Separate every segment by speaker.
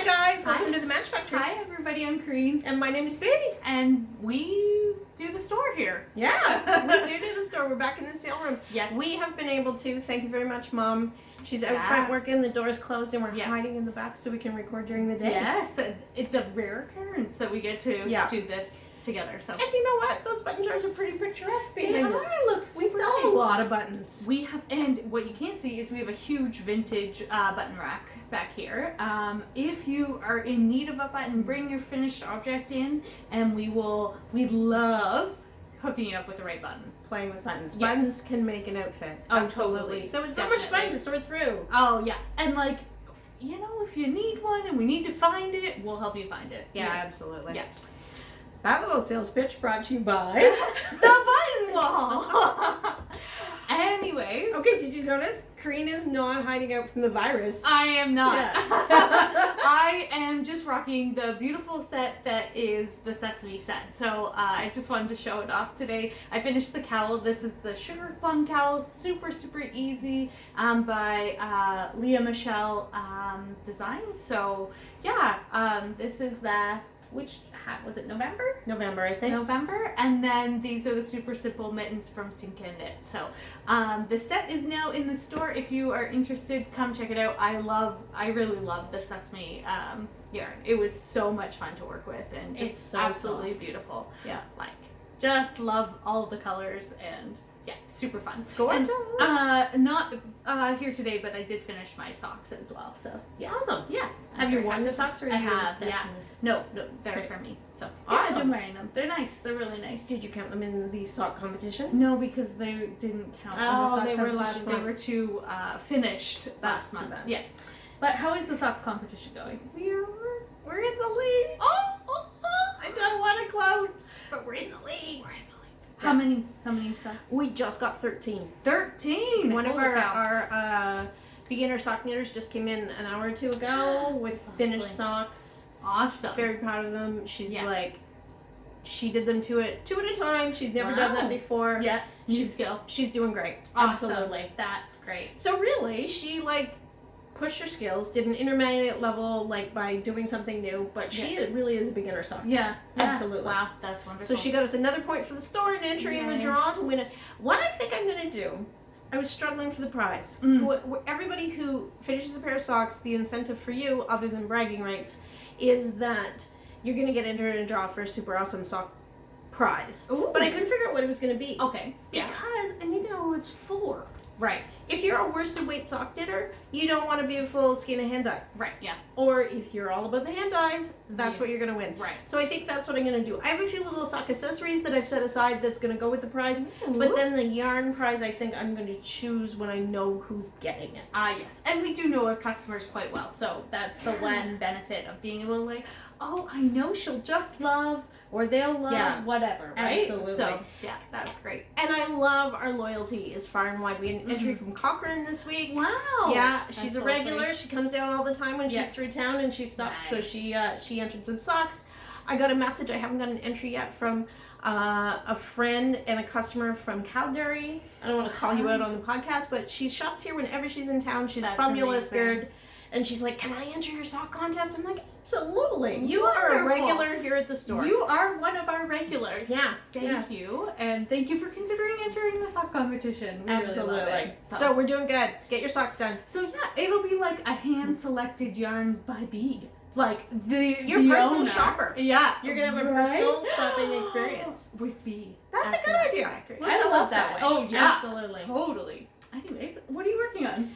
Speaker 1: Hi guys, welcome to the Match Factory.
Speaker 2: Hi everybody, I'm Kaireen.
Speaker 1: And my name is Betty.
Speaker 2: And we do the store here.
Speaker 1: Yeah, we do the store. We're back in the sale room.
Speaker 2: Yes.
Speaker 1: We have been able to, thank you very much, Mom. She's out front working, the door's closed, and we're hiding in the back so we can record during the day.
Speaker 2: Yes, it's a rare occurrence that we get to do this together. So.
Speaker 1: And you know what? Those button jars are pretty picturesque behind us.
Speaker 2: Look super
Speaker 1: We sell
Speaker 2: nice.
Speaker 1: a lot of buttons.
Speaker 2: We have, and what you can't see is we have a huge vintage button rack back here. If you are in need of a button, bring your finished object in, and we love hooking you up with the right button.
Speaker 1: Playing with buttons.
Speaker 2: Yeah.
Speaker 1: Buttons can make an outfit.
Speaker 2: Absolutely.
Speaker 1: So it's so much fun to sort through.
Speaker 2: Oh, yeah. And like, you know, if you need one and we need to find it, we'll help you find it.
Speaker 1: Yeah, absolutely.
Speaker 2: Yeah.
Speaker 1: That little sales pitch brought to you by
Speaker 2: the button wall. Anyways.
Speaker 1: Okay, did you notice? Kaireen is not hiding out from the virus.
Speaker 2: I am not.
Speaker 1: Yeah.
Speaker 2: I am just rocking the beautiful set that is the Sesame set. So I just wanted to show it off today. I finished the cowl. This is the Sugar Plum cowl. Super, super easy by Leah Michelle Designs. So yeah, this is the... Which hat was it? November,
Speaker 1: I think.
Speaker 2: November, and then these are the super simple mittens from Tinka Knit. So the set is now in the store. If you are interested, come check it out. I really love the Sesame yarn. It was so much fun to work with and just
Speaker 1: so
Speaker 2: absolutely
Speaker 1: soft.
Speaker 2: beautiful.
Speaker 1: Yeah,
Speaker 2: like just love all the colors and. Yeah, super fun.
Speaker 1: Gorgeous.
Speaker 2: And, not here today, but I did finish my socks as well. So yeah,
Speaker 1: awesome.
Speaker 2: Yeah.
Speaker 1: Have you worn the socks, or
Speaker 2: I
Speaker 1: you
Speaker 2: have. Yeah. No, they're
Speaker 1: Okay.
Speaker 2: for me. So
Speaker 1: Awesome.
Speaker 2: I've been wearing them. They're nice. They're really nice.
Speaker 1: Did you count them in the sock competition?
Speaker 2: No, because they didn't count. in the
Speaker 1: Oh,
Speaker 2: sock
Speaker 1: they were
Speaker 2: competition.
Speaker 1: last month.
Speaker 2: They were too finished
Speaker 1: That's
Speaker 2: last
Speaker 1: too
Speaker 2: month.
Speaker 1: bad.
Speaker 2: Yeah. But how is the sock competition going?
Speaker 1: We're in the lead. Oh, I don't want to gloat, but we're in the lead.
Speaker 2: How many socks?
Speaker 1: We just got 13.
Speaker 2: 13.
Speaker 1: One of
Speaker 2: Holy cow.
Speaker 1: our beginner sock knitters just came in an hour or two ago with finished socks.
Speaker 2: Awesome.
Speaker 1: Very proud of them. She's like, she did them two at a time. She's never done that before.
Speaker 2: Yeah. New skill.
Speaker 1: She's doing great.
Speaker 2: Awesome.
Speaker 1: Absolutely.
Speaker 2: That's great.
Speaker 1: So really, she pushed her skills, did an intermediate level by doing something new, but she really is a beginner sock.
Speaker 2: Yeah.
Speaker 1: Absolutely.
Speaker 2: Wow, that's wonderful.
Speaker 1: So she got us another point for the store and entry in the draw to win it. What I think I'm going to do, I was struggling for the prize. Everybody who finishes a pair of socks, the incentive for you, other than bragging rights, is that you're going to get entered in a draw for a super awesome sock prize.
Speaker 2: Ooh.
Speaker 1: But I couldn't figure out what it was going to be.
Speaker 2: Okay.
Speaker 1: Because I need to know who it's for.
Speaker 2: Right.
Speaker 1: If you're a worsted weight sock knitter, you don't want to be a full skein of hand dye.
Speaker 2: Right, yeah.
Speaker 1: Or if you're all about the hand dyes, that's what you're going to win.
Speaker 2: Right.
Speaker 1: So I think that's what I'm going to do. I have a few little sock accessories that I've set aside that's going to go with the prize.
Speaker 2: Ooh.
Speaker 1: But then the yarn prize, I think I'm going to choose when I know who's getting it.
Speaker 2: Yes. And we do know our customers quite well. So that's the one benefit of being able to I know she'll just love or they'll love whatever, right?
Speaker 1: Absolutely.
Speaker 2: So, yeah, that's great.
Speaker 1: And I love our loyalty is far and wide. We had an entry from Cochrane this week.
Speaker 2: Wow.
Speaker 1: Yeah, she's
Speaker 2: That's
Speaker 1: a regular. She comes down all the time when she's through town and she stops. So she entered some socks. I got a message. I haven't got an entry yet from a friend and a customer from Calgary. I don't want to call you out on the podcast, but she shops here whenever she's in town. She's from Ulisgard. And she's like, can I enter your sock contest? I'm like, absolutely. You are a regular here at the store.
Speaker 2: You are one of our regulars.
Speaker 1: Yeah.
Speaker 2: Thank you. And thank you for considering entering the sock competition. We
Speaker 1: Absolutely.
Speaker 2: really love it.
Speaker 1: So we're doing good. Get your socks done.
Speaker 2: So yeah, it'll be like a hand-selected yarn by bead. Like
Speaker 1: your
Speaker 2: the
Speaker 1: personal
Speaker 2: owner.
Speaker 1: shopper.
Speaker 2: Yeah.
Speaker 1: You're going to have a personal shopping experience.
Speaker 2: With bead.
Speaker 1: That's a good idea.
Speaker 2: I love that. Oh yeah.
Speaker 1: Absolutely.
Speaker 2: Totally. Anyways, what are you working on?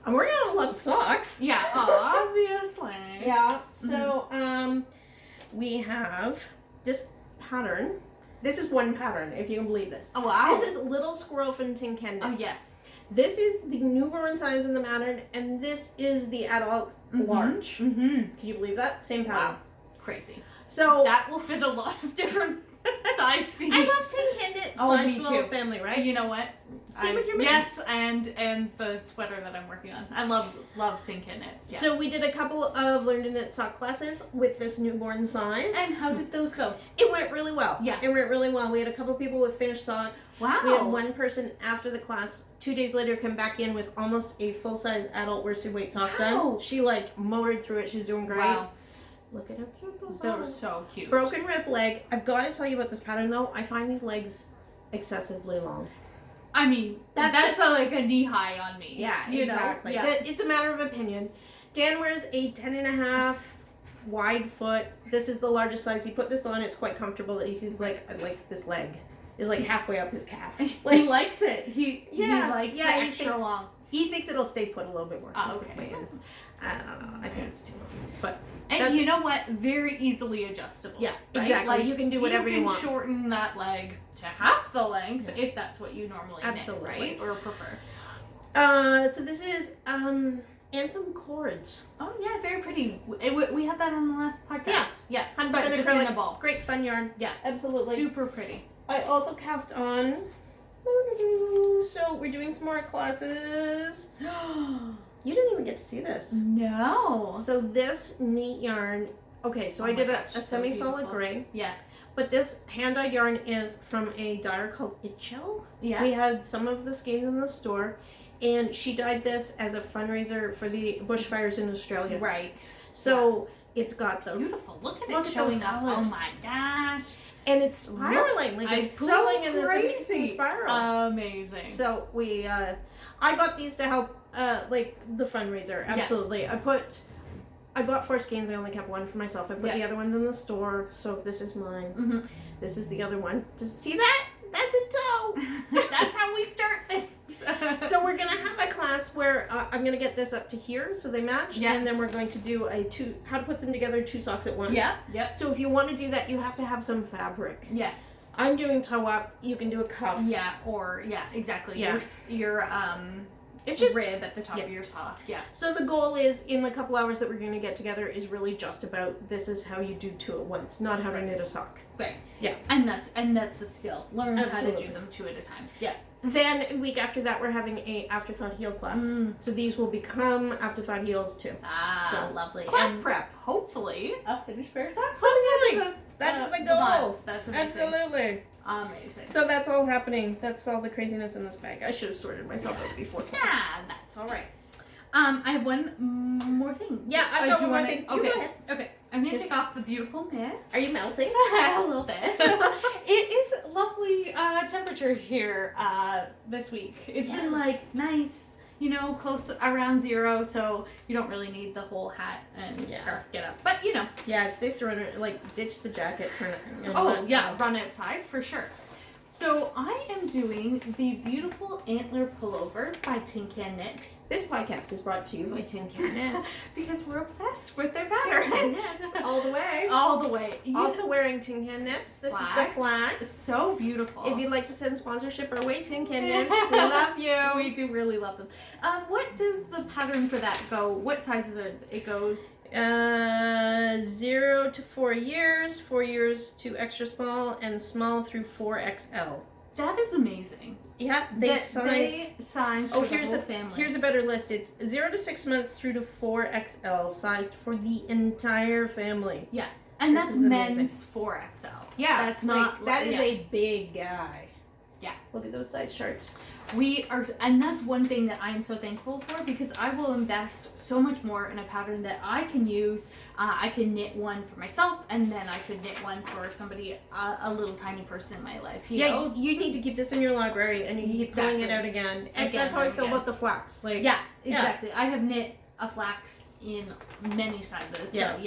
Speaker 1: I'm working on a lot of socks.
Speaker 2: Yeah, obviously.
Speaker 1: Yeah. So we have this pattern. This is one pattern, if you can believe this.
Speaker 2: Oh wow.
Speaker 1: This is Little Squirrel from Tinka Knit.
Speaker 2: Oh yes.
Speaker 1: This is the newborn size in the pattern, and this is the adult large.
Speaker 2: Mm-hmm.
Speaker 1: Can you believe that? Same pattern.
Speaker 2: Wow. Crazy.
Speaker 1: So
Speaker 2: that will fit a lot of different Size feet.
Speaker 1: I love Tin Can Knits.
Speaker 2: Oh,
Speaker 1: Size
Speaker 2: me
Speaker 1: little
Speaker 2: too.
Speaker 1: family, right?
Speaker 2: You know what?
Speaker 1: Same with your
Speaker 2: Yes, and the sweater that I'm working on. I love Tin Can Knits. Yeah.
Speaker 1: So we did a couple of Learn to Knit sock classes with this newborn size.
Speaker 2: And how did those go?
Speaker 1: It went really well.
Speaker 2: Yeah.
Speaker 1: It went really well. We had a couple people with finished socks.
Speaker 2: Wow.
Speaker 1: We had one person after the class 2 days later come back in with almost a full-size adult worsted weight sock done. She motored through it. She's doing great.
Speaker 2: Wow.
Speaker 1: Look at how cute those
Speaker 2: They
Speaker 1: are.
Speaker 2: were so cute.
Speaker 1: Broken rib leg. I've got to tell you about this pattern though. I find these legs excessively long.
Speaker 2: I mean, that's like a knee high on me.
Speaker 1: Yeah,
Speaker 2: you
Speaker 1: exactly.
Speaker 2: know? Yeah.
Speaker 1: It's a matter of opinion. Dan wears a 10.5 wide foot. This is the largest size. He put this on. It's quite comfortable. He's like this leg is like halfway up his calf.
Speaker 2: He likes it. He likes the
Speaker 1: he
Speaker 2: extra long.
Speaker 1: He thinks it'll stay put a little bit more.
Speaker 2: Okay.
Speaker 1: I don't know. I think it's too long. But
Speaker 2: And you know what? Very easily adjustable.
Speaker 1: Yeah,
Speaker 2: right?
Speaker 1: exactly.
Speaker 2: Like,
Speaker 1: you can do whatever you want.
Speaker 2: You can shorten that leg to half the length if that's what you normally
Speaker 1: Absolutely.
Speaker 2: knit, right? Or prefer.
Speaker 1: So this is Anthem cords.
Speaker 2: Oh yeah, very pretty. We had that on the last podcast. Yeah,
Speaker 1: 100%
Speaker 2: but just
Speaker 1: acrylic.
Speaker 2: in a ball.
Speaker 1: Great fun yarn.
Speaker 2: Yeah,
Speaker 1: absolutely.
Speaker 2: super pretty.
Speaker 1: I also cast on. So we're doing some more classes. You didn't even get to see this.
Speaker 2: No.
Speaker 1: So this neat yarn. Okay, so I did a semi-solid
Speaker 2: beautiful.
Speaker 1: gray.
Speaker 2: Yeah.
Speaker 1: But this hand-dyed yarn is from a dyer called Itchel.
Speaker 2: Yeah.
Speaker 1: We had some of the skeins in the store, and she dyed this as a fundraiser for the bushfires in Australia.
Speaker 2: Right.
Speaker 1: So it's got the
Speaker 2: beautiful. Look at
Speaker 1: Look
Speaker 2: it
Speaker 1: at
Speaker 2: showing
Speaker 1: those
Speaker 2: up.
Speaker 1: colors.
Speaker 2: Oh my gosh.
Speaker 1: And it's spiraling, like it's
Speaker 2: so
Speaker 1: pooling in this
Speaker 2: crazy.
Speaker 1: amazing spiral.
Speaker 2: Amazing.
Speaker 1: So we, I got these to help, like the fundraiser. Absolutely. Yeah. I bought 4 skeins. I only kept one for myself. I put the other ones in the store. So this is mine.
Speaker 2: Mm-hmm.
Speaker 1: This is the other one. Does see that? That's a toe.
Speaker 2: That's how we start things.
Speaker 1: So we're gonna have a class where I'm gonna get this up to here so they match, and then we're going to do how to put them together 2 socks at once.
Speaker 2: Yeah. Yep.
Speaker 1: So if you want to do that, you have to have some fabric.
Speaker 2: Yes.
Speaker 1: I'm doing toe up. You can do a cuff.
Speaker 2: Yeah. Or exactly.
Speaker 1: Yeah.
Speaker 2: Your
Speaker 1: it's just
Speaker 2: rib at the top of your sock. Yeah.
Speaker 1: So the goal is in the couple hours that we're going to get together is really just about this is how you do 2 at once, not how to knit a sock.
Speaker 2: Right.
Speaker 1: Yeah.
Speaker 2: And that's the skill. Learn
Speaker 1: Absolutely.
Speaker 2: how to do them 2 at a time. Yeah.
Speaker 1: Then a week after that, we're having a Afterthought heel class. So these will become Afterthought heels too.
Speaker 2: Ah,
Speaker 1: so
Speaker 2: lovely.
Speaker 1: Class
Speaker 2: and
Speaker 1: prep.
Speaker 2: Hopefully a finished pair of socks.
Speaker 1: Hopefully. That's the goal.
Speaker 2: That's amazing.
Speaker 1: Absolutely.
Speaker 2: Amazing.
Speaker 1: So that's all happening. That's all the craziness in this bag. I should have sorted myself out before.
Speaker 2: Yeah, that's all right. I have one more thing.
Speaker 1: Yeah, I've got one more thing.
Speaker 2: Okay.
Speaker 1: You go ahead.
Speaker 2: Okay. I'm gonna take off the beautiful mitt.
Speaker 1: Are you melting?
Speaker 2: A little bit. It is lovely temperature here this week. It's been like nice, close around 0, so you don't really need the whole hat and scarf get up. But
Speaker 1: Yeah, it stays to run. Like ditch the jacket for.
Speaker 2: Run outside for sure. So I am doing the beautiful Antler pullover by Tin Can Knit.
Speaker 1: This podcast is brought to you by Tin Can Knit.
Speaker 2: Because we're obsessed with their patterns.
Speaker 1: All the way.
Speaker 2: All the way.
Speaker 1: Also wearing Tin Can Knits. This is the flag.
Speaker 2: So beautiful.
Speaker 1: If you'd like to send sponsorship our way, Tin Can Knits, we love you.
Speaker 2: We do really love them. What does the pattern for that go? What sizes it goes?
Speaker 1: 0 to 4 years, 4 years to extra small, and small through 4XL.
Speaker 2: That is amazing.
Speaker 1: Yeah, they size
Speaker 2: for the whole family.
Speaker 1: Here's a better list. It's 0 to 6 months through to 4XL, sized for the entire family.
Speaker 2: Yeah, and that's men's 4XL.
Speaker 1: Yeah,
Speaker 2: that's not.
Speaker 1: That is a big guy.
Speaker 2: Yeah,
Speaker 1: look at those size charts.
Speaker 2: We are, and that's one thing that I am so thankful for, because I will invest so much more in a pattern that I can use. I can knit one for myself, and then I could knit one for somebody, a little tiny person in my life. You know?
Speaker 1: You need to keep this in your library, and you keep pulling it out again. And that's how I feel about the flax.
Speaker 2: Yeah, exactly. I have knit a flax in many sizes. So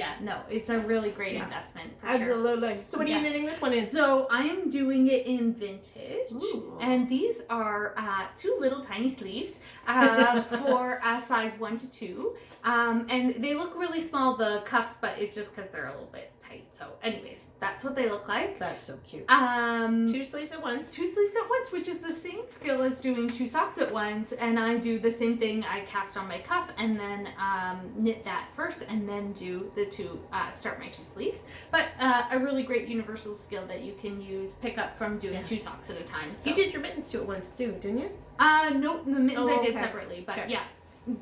Speaker 2: it's a really great investment for
Speaker 1: Absolutely.
Speaker 2: sure.
Speaker 1: So what are you knitting this one in?
Speaker 2: So I am doing it in vintage.
Speaker 1: Ooh.
Speaker 2: And these are 2 little tiny sleeves for size 1 to 2. And they look really small, the cuffs, but it's just because they're a little bit tight. So anyways, that's what they look like.
Speaker 1: That's so cute. 2 sleeves at once.
Speaker 2: 2 sleeves at once, which is the same skill as doing 2 socks at once. And I do the same thing. I cast on my cuff and then knit that first and then do the 2, start my 2 sleeves. But a really great universal skill that you can pick up from doing 2 socks at a time. So.
Speaker 1: You did your mittens 2 at once too, didn't you?
Speaker 2: No, the mittens I did separately, but yeah.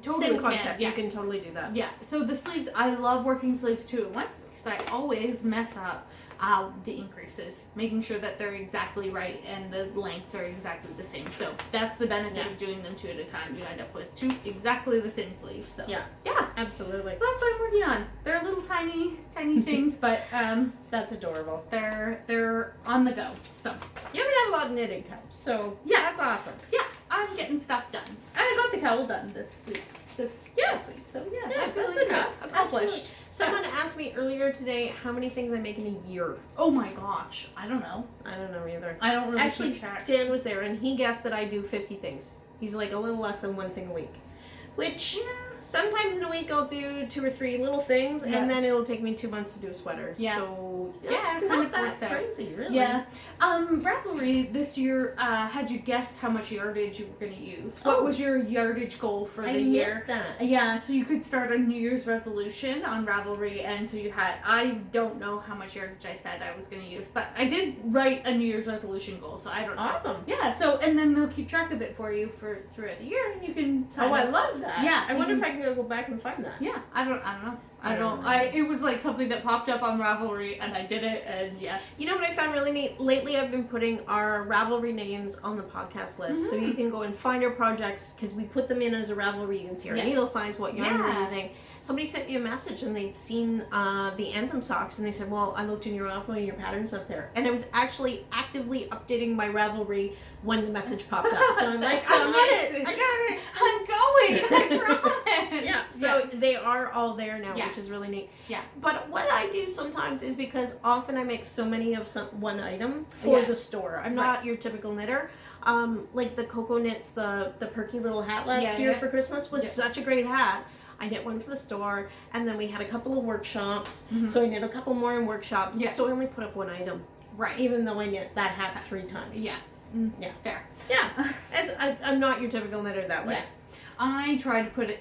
Speaker 2: Totally
Speaker 1: same concept.
Speaker 2: Yeah.
Speaker 1: You can totally do that.
Speaker 2: Yeah. So the sleeves, I love working sleeves 2 at once because I always mess up the increases, making sure that they're exactly right and the lengths are exactly the same. So that's the benefit of doing them 2 at a time. You end up with 2 exactly the same sleeves. So
Speaker 1: yeah, absolutely.
Speaker 2: So that's what I'm working on. They're little tiny things, but
Speaker 1: that's adorable.
Speaker 2: They're on the go. So
Speaker 1: you haven't had a lot of knitting time, so yeah, that's awesome.
Speaker 2: Yeah, I'm getting stuff done. I got the cowl done this week. This week. So yeah, I feel like accomplished.
Speaker 1: Absolutely. Someone asked me earlier today how many things I make in a year.
Speaker 2: Oh my gosh, I don't know.
Speaker 1: I don't know either.
Speaker 2: I don't really
Speaker 1: Actually,
Speaker 2: keep track.
Speaker 1: Dan was there and he guessed that I do 50 things. He's like a little less than 1 thing a week. Which sometimes in a week I'll do 2 or 3 little things and then it'll take me 2 months to do a sweater.
Speaker 2: Yeah.
Speaker 1: So
Speaker 2: it's
Speaker 1: not that crazy, really.
Speaker 2: Yeah. Ravelry this year had you guess how much yardage you were going to use. What was your yardage goal for the year?
Speaker 1: I missed that.
Speaker 2: Yeah, so you could start a New Year's resolution on Ravelry, and so you had, I don't know how much yardage I said I was going to use, but I did write a New Year's resolution goal, so I don't know.
Speaker 1: Awesome.
Speaker 2: Yeah, so, and then they'll keep track of it for you throughout the year, and you can
Speaker 1: I love that.
Speaker 2: Yeah.
Speaker 1: I wonder if I can go back and find that.
Speaker 2: Yeah, I don't know. It was like something that popped up on Ravelry and I did it and yeah.
Speaker 1: You know what I found really neat? Lately I've been putting our Ravelry names on the podcast list so you can go and find our projects because we put them in as a Ravelry. You can see our needle size, what yarn we're using. Somebody sent me a message and they'd seen the Anthem socks and they said, well, I looked in your Ravelry and your pattern's up there. And I was actually actively updating my Ravelry when the message popped up. So I'm like, I got it.
Speaker 2: I'm going. I promise.
Speaker 1: Yeah. So they are all there now, which is really neat.
Speaker 2: Yeah.
Speaker 1: But what I do sometimes is because often I make so many of one item for the store. I'm not your typical knitter. Like the Coco Knits, the perky little hat last year for Christmas was such a great hat. I knit one for the store, and then we had a couple of workshops. So I knit a couple more in workshops. So I only put up 1 item.
Speaker 2: Right.
Speaker 1: Even though I knit that hat 3 times.
Speaker 2: Yeah.
Speaker 1: Yeah.
Speaker 2: Fair.
Speaker 1: Yeah. I'm not your typical knitter that way.
Speaker 2: Yeah. I try to put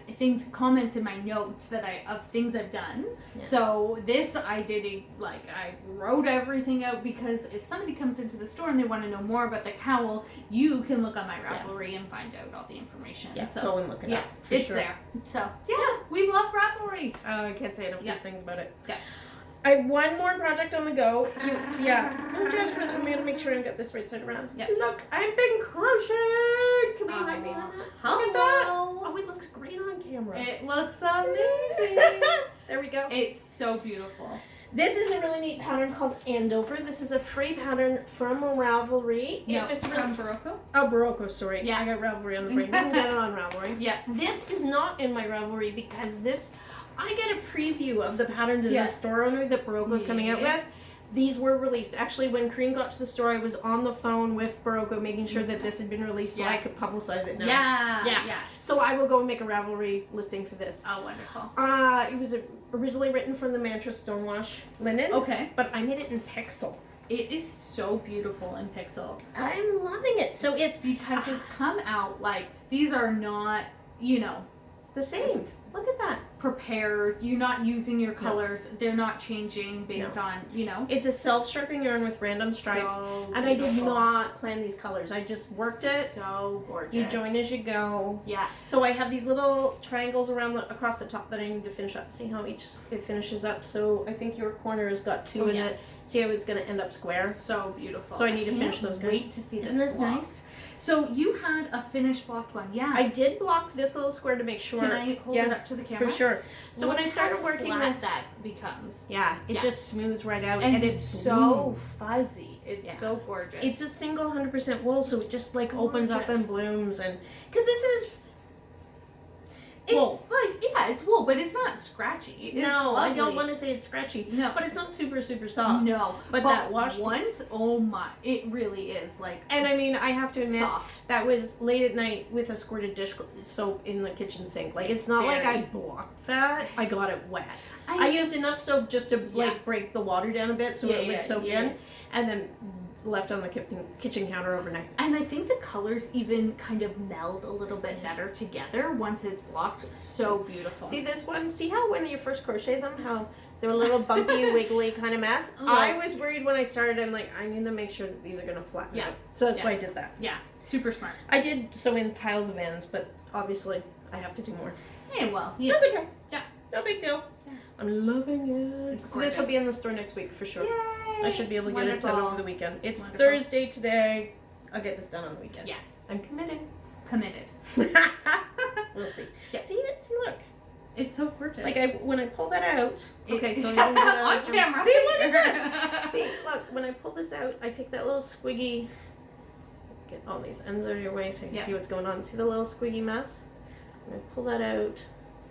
Speaker 2: comments in my notes of things I've done. Yeah. So this I did, I wrote everything out because if somebody comes into the store and they want to know more about the cowl, you can look on my Ravelry and find out all the information.
Speaker 1: Yeah,
Speaker 2: so,
Speaker 1: go and look it up.
Speaker 2: It's there. So, we love Ravelry.
Speaker 1: I can't say enough good things about it.
Speaker 2: Yeah.
Speaker 1: I have 1 more project on the go. No judgment. I'm going to make sure I get this right side around.
Speaker 2: Yep.
Speaker 1: Look, I've been crocheting. Can we hide behind that?
Speaker 2: Hello.
Speaker 1: Look at that. Oh, it looks great on camera.
Speaker 2: It looks amazing.
Speaker 1: There we go.
Speaker 2: It's so beautiful.
Speaker 1: This is a really neat pattern called Andover. This is a free pattern from Ravelry.
Speaker 2: It's from Barocco.
Speaker 1: Oh, Barocco, sorry.
Speaker 2: Yeah.
Speaker 1: I got Ravelry on the brain. You can get it on Ravelry.
Speaker 2: Yeah.
Speaker 1: This is not in my Ravelry because I get a preview of the patterns as a store owner that Barocco's coming out with. These were released. Actually, when Kaireen got to the store, I was on the phone with Barocco making sure that this had been released so I could publicize it now.
Speaker 2: Yeah.
Speaker 1: So I will go and make a Ravelry listing for this.
Speaker 2: Oh, wonderful.
Speaker 1: It was originally written from the Mantra Stonewash linen.
Speaker 2: Okay.
Speaker 1: But I made it in pixel.
Speaker 2: It is so beautiful in pixel.
Speaker 1: I'm loving it. So it's
Speaker 2: because it's come out these are not,
Speaker 1: the same. Look at that.
Speaker 2: Prepared. You're not using your colors. No. They're not changing based on,
Speaker 1: It's a self-stripping yarn with random stripes. And I did not plan these colors. I just worked it.
Speaker 2: So gorgeous.
Speaker 1: You join as you go.
Speaker 2: Yeah.
Speaker 1: So I have these little triangles across the top that I need to finish up. See how it finishes up. So I think your corner has got 2 in it. See how it's going to end up square.
Speaker 2: So beautiful.
Speaker 1: So I need to finish those guys.
Speaker 2: Wait to see this.
Speaker 1: Isn't this
Speaker 2: blocked.
Speaker 1: nice?
Speaker 2: So you had a finished blocked one,
Speaker 1: I did block this little square to make sure.
Speaker 2: Can I hold it up to the camera?
Speaker 1: For sure. So when I started working this,
Speaker 2: that becomes.
Speaker 1: It just smooths right out,
Speaker 2: and
Speaker 1: it's
Speaker 2: so fuzzy. It's so gorgeous.
Speaker 1: It's a single 100% wool, so it just opens up and blooms, and because this is.
Speaker 2: It's it's wool, but it's not scratchy. It's lovely.
Speaker 1: I don't want to say it's scratchy.
Speaker 2: No.
Speaker 1: But it's not super, super soft.
Speaker 2: No.
Speaker 1: But that wash
Speaker 2: once, oh my, it really is
Speaker 1: And I mean, I have to admit,
Speaker 2: soft.
Speaker 1: That was late at night with a squirted dish soap in the kitchen sink. It's not like I blocked that. I got it wet. I used enough soap just to break the water down a bit so it would soak in, and then left on the kitchen counter overnight.
Speaker 2: And I think the colors even kind of meld a little bit better together once it's blocked. So beautiful.
Speaker 1: See this one? See how when you first crochet them, how they're a little bumpy, wiggly kind of mess? I was worried when I started. I'm like, I need to make sure that these are going to flatten out. So that's why I did that.
Speaker 2: Yeah, super smart.
Speaker 1: I did sew in piles of ends, but obviously I have to do more.
Speaker 2: Hey, well,
Speaker 1: that's okay.
Speaker 2: Yeah.
Speaker 1: No big deal. Yeah. I'm loving it. So this will be in the store next week for sure.
Speaker 2: Yay!
Speaker 1: I should be able to get it done over the weekend. It's Thursday today. I'll get this done on the weekend.
Speaker 2: Yes.
Speaker 1: I'm committed.
Speaker 2: We'll
Speaker 1: see.
Speaker 2: Yeah.
Speaker 1: See, look.
Speaker 2: It's so gorgeous.
Speaker 1: Like when I pull that out. Okay, so
Speaker 2: on camera.
Speaker 1: See, look at that. See, look. When I pull this out, I take that little squiggy. Get all these ends out of your way so you can see what's going on. See the little squiggy mess? When I pull that out,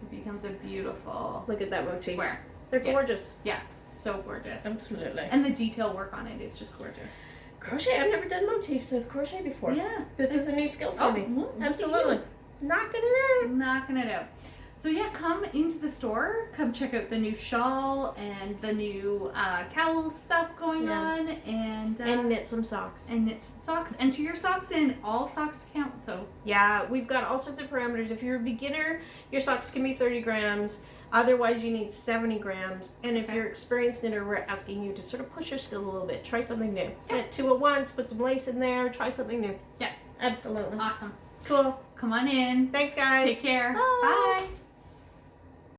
Speaker 2: it becomes a beautiful.
Speaker 1: Look at that motif.
Speaker 2: Square.
Speaker 1: They're gorgeous.
Speaker 2: Yeah, so gorgeous.
Speaker 1: Absolutely.
Speaker 2: And the detail work on it is just gorgeous.
Speaker 1: Crochet. I've never done motifs with crochet before.
Speaker 2: Yeah.
Speaker 1: This is a new skill for me. Absolutely. Knocking it out.
Speaker 2: Knocking it out. So yeah, come into the store. Come check out the new shawl and the new cowl stuff going on, and
Speaker 1: knit some socks.
Speaker 2: Enter your socks in. All socks count. So
Speaker 1: yeah, we've got all sorts of parameters. If you're a beginner, your socks can be 30 grams. Otherwise, you need 70 grams. And if you're an experienced knitter, we're asking you to sort of push your skills a little bit. Try something new. Knit 2 at once. Put some lace in there. Try something new.
Speaker 2: Yeah,
Speaker 1: absolutely.
Speaker 2: Awesome.
Speaker 1: Cool.
Speaker 2: Come on in.
Speaker 1: Thanks, guys.
Speaker 2: Take care.
Speaker 1: Bye.
Speaker 2: Bye.